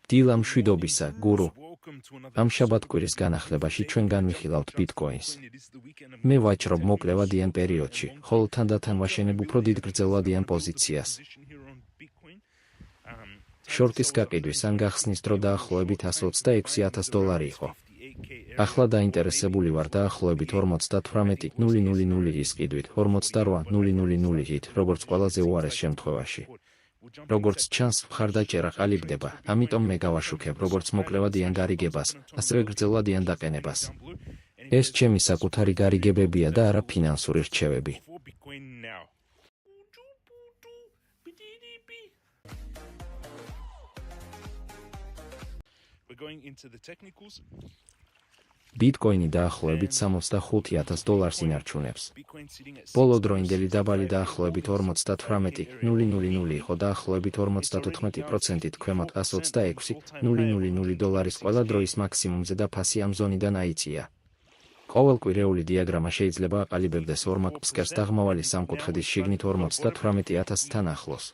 დილა მშვიდობისა, გურუ. ამ შაბათკვირის განახლებაში ჩვენ განვიხილავთ ბიტკოინს. მე ვაჭრობ მოკლევადიან პერიოდში, ხოლო თანდათან ვაშენებ უფრო დიდ გრძელვადიან პოზიციას. შორტის გაყიდვის ან გახსნის დრო დაახლოებით $126,000 იყო. ახლა დაინტერესებული ვარ დაახლოებით 58,000-ის ყიდვით, 48,000-ით, როგორც ყველაზე უარეს შემთხვევაში. როგორც ჩანს, მხარდაჭერა ყალიბდება, ამიტომ მე გავაშუქებ როგორც მოკლევადიან გარიგებას, ასევე გრძელვადიან დაყენებას. ეს ჩემი საკუთარი გარიგებებია და არა ფინანსური რჩევები. ბიტკოინი დაახლოებით $65,000 ინარჩუნებს. ბოლო დროინდელი დაბალი დაახლოებით 58,000 იყო დაახლოებით 54%-ით ქვემოთ $126,000 ყველა დროის მაქსიმუმზე და ფასი ამ ზონიდან აიწია. ყოველკვირეული დიაგრამა შეიძლება აყალიბებდეს ორმაგ ფსკერს დაღმავალი სამკუთხედის შიგნით 58,000-თან ახლოს.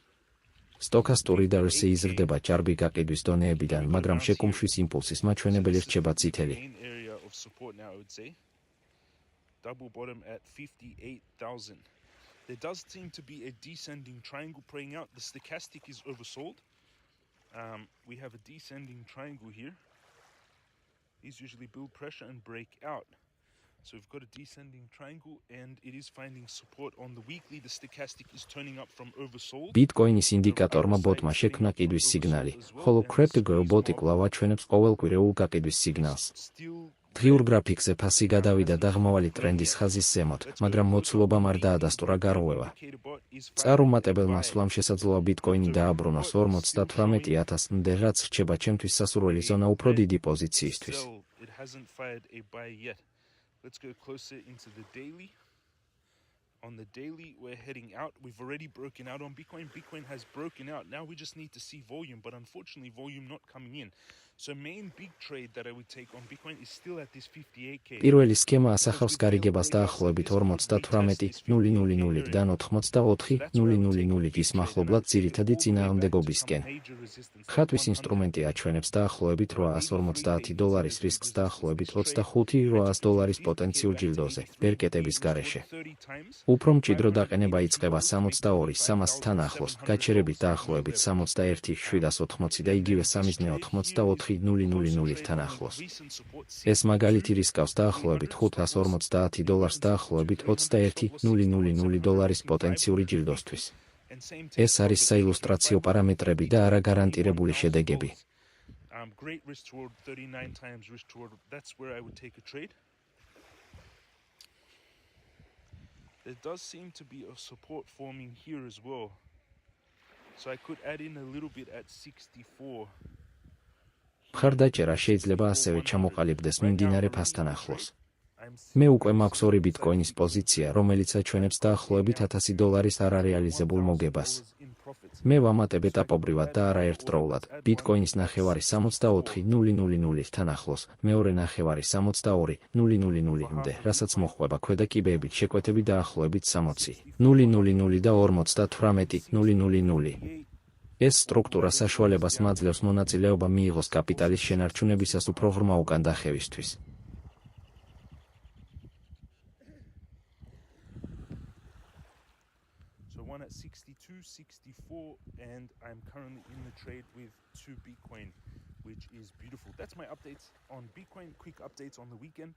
სტოქასტური და RSI იზრდება ჭარბი გაყიდვის დონეებიდან, მაგრამ შეკუმშვის იმპულსის მაჩვენებელი რჩება წითელი. Support now, I would say. Double bottom at 58,000. There does seem to be a descending triangle playing out. The stochastic is oversold. We have a descending triangle here. These usually build pressure and break out. So we've got a descending triangle and it is finding support on the weekly. The stochastic is turning up from oversold. Bitcoin-ის ინდიკატორმა ბოტმა შექმნა ყიდვის სიგნალი, ხოლო CryptoGirl ბოტი კვლავ აჩვენებს ყოველკვირეულ გაყიდვის სიგნალს. დღიურ გრაფიკზე ფასი გადავიდა დაღმავალი ტრენდის ხაზის ზემოთ, მაგრამ მოცულობამ არ დაადასტურა გარღვევა. წარუმატებელმა სვლამ შესაძლოა ბიტკოინი დააბრუნოს 58,000-მდე, რაც რჩება ჩემთვის სასურველი ზონა უფრო დიდი პოზიციისთვის. Let's go closer into the daily. On the daily, we're heading out. We've already broken out on Bitcoin. Bitcoin has broken out. Now we just need to see volume, but unfortunately, volume not coming in. So main big trade that I would take on Bitcoin is still at this 58K. პირველი სქემა ასახავს გარიგებას დაახლოებით 58,000-დან 84,000-ის მახლობლად ძირითადი წინააღმდეგობისკენ. ხატვის ინსტრუმენტი აჩვენებს დაახლოებით $850 რისკს დაახლოებით $25,800 პოტენციურ ჯილდოზე, ბერკეტების გარეშე. უფრო მჭიდრო დაყენება იწყება 62,300-თან ახლოს, გაჩერებით დაახლოებით 61,780 და იგივე სამიზნე 84,000-თან ახლოს. ეს მაგალითი რისკავს დაახლოებით $550 დაახლოებით $21,000 პოტენციური ჯილდოსთვის. ეს არის საილუსტრაციო პარამეტრები და არა გარანტირებული შედეგები. Great risk reward, 39 times risk reward. That's where I would take a trade. There does seem to be a support forming here as well. So I could add in a little bit at 64. მხარდაჭერა შეიძლება ასევე ჩამოყალიბდეს მიმდინარე ფასთან ახლოს. მე უკვე მაქვს 2 ბიტკოინის პოზიცია, რომელიც აჩვენებს დაახლოებით $1,000 არარეალიზებულ მოგებას. მე ვამატებ ეტაპობრივად და არა ერთდროულად. ბიტკოინის ნახევარი 64,000-თან ახლოს, მეორე ნახევარი 62,000-მდე, რასაც მოჰყვება ქვედა კიბეებით შეკვეთები დაახლოებით 60,000 და 58,000. ეს სტრუქტურა საშუალებას მაძლევს მონაწილეობა მიიღოს კაპიტალის შენარჩუნებისას უფრო ღრმა უკან დახევისთვის. So one at 62, 64, and I'm currently in the trade with 2 Bitcoin, which is beautiful. That's my updates on Bitcoin, quick updates on the weekend.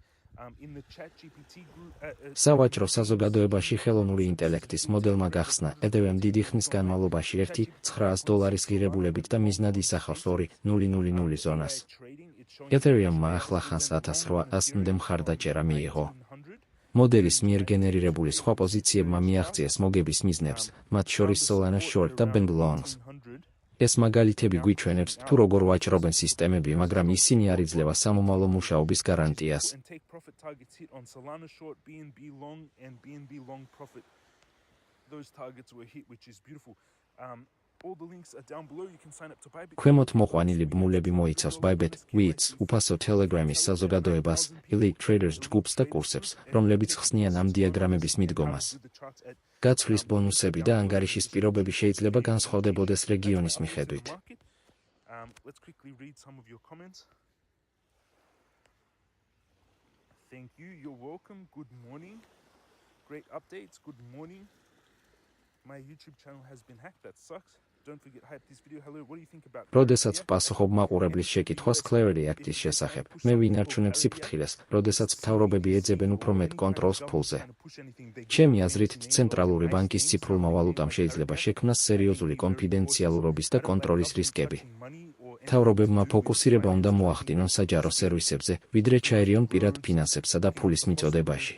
In the ChatGPT group. სავაჭრო საზოგადოებაში ხელოვნური ინტელექტის მოდელმა გახსნა ETH-ემ დიდი ხნის განმავლობაში $1,900 ღირებულებით და მიზნად ისახავს 2,000 ზონას. Ethereum-მა ახლა ხანს 1,800-მდე მხარდაჭერა მიიღო. მოდელის მიერ გენერირებული სხვა პოზიციებმა მიაღწიეს მოგების მიზნებს, მათ შორის Solana Short და BNB Longs. ეს მაგალითები გვიჩვენებს, თუ როგორ ვაჭრობენ სისტემები, მაგრამ ისინი არ იძლევა სამომავლო მუშაობის გარანტიას. ქვემოთ მოყვანილი ბმულები მოიცავს Bybit, Wits, უფასო Telegram-ის საზოგადოებას, Elite Traders ჯგუფს და კურსებს, რომლებიც ხსნიან ამ დიაგრამების მიდგომას. გაცვლის ბონუსები და ანგარიშის პირობები შეიძლება განსხვავდებოდეს რეგიონის მიხედვით. Let's quickly read some of your comments. Thank you. You're welcome. Good morning. Great updates. Good morning. My YouTube channel has been hacked. That sucks. Don't forget hype this video. Hello. What do you think about როდესაც ვპასუხობ მაყურებლის შეკითხვას Clarity Act-ის შესახებ, მე ვინარჩუნებ სიფრთხილეს, როდესაც მთავრობები ეძებენ უფრო მეტ კონტროლს ფულზე. ჩემი აზრით, ცენტრალური ბანკის ციფრულმა ვალუტამ შეიძლება შექმნას სერიოზული კონფიდენციალურობის და კონტროლის რისკები. მთავრობებმა ფოკუსირება უნდა მოახდინონ საჯარო სერვისებზე, ვიდრე ჩაერიონ პირად ფინანსებსა და ფულის მიწოდებაში.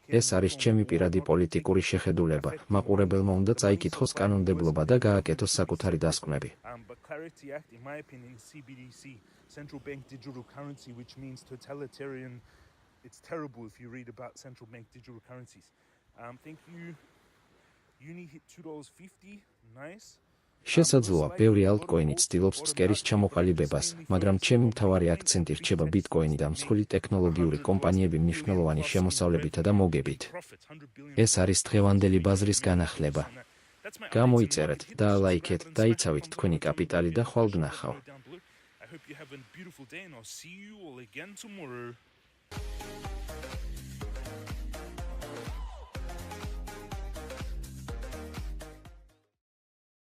ეს არის ჩემი პირადი პოლიტიკური შეხედულება. მაყურებელმა უნდა წაიკითხოს კანონმდებლობა და გააკეთოს საკუთარი დასკვნები. But Clarity Act, in my opinion, is CBDC, central bank digital currency, which means totalitarian. It's terrible if you read about central bank digital currencies. Thank you. Uni hit $2.50. Nice. შესაძლოა, ბევრი altcoin-ი ცდილობს ფსკერის ჩამოყალიბებას, მაგრამ ჩემი მთავარი აქცენტი რჩება Bitcoin-ი და მსხვილი ტექნოლოგიური კომპანიები მნიშვნელოვანი შემოსავლებითა და მოგებით. ეს არის დღევანდელი ბაზრის განახლება. გამოიწერეთ, დაალაიქეთ, დაიცავით თქვენი კაპიტალი და ხვალ ვნახავ. I hope you have a beautiful day and I'll see you all again tomorrow.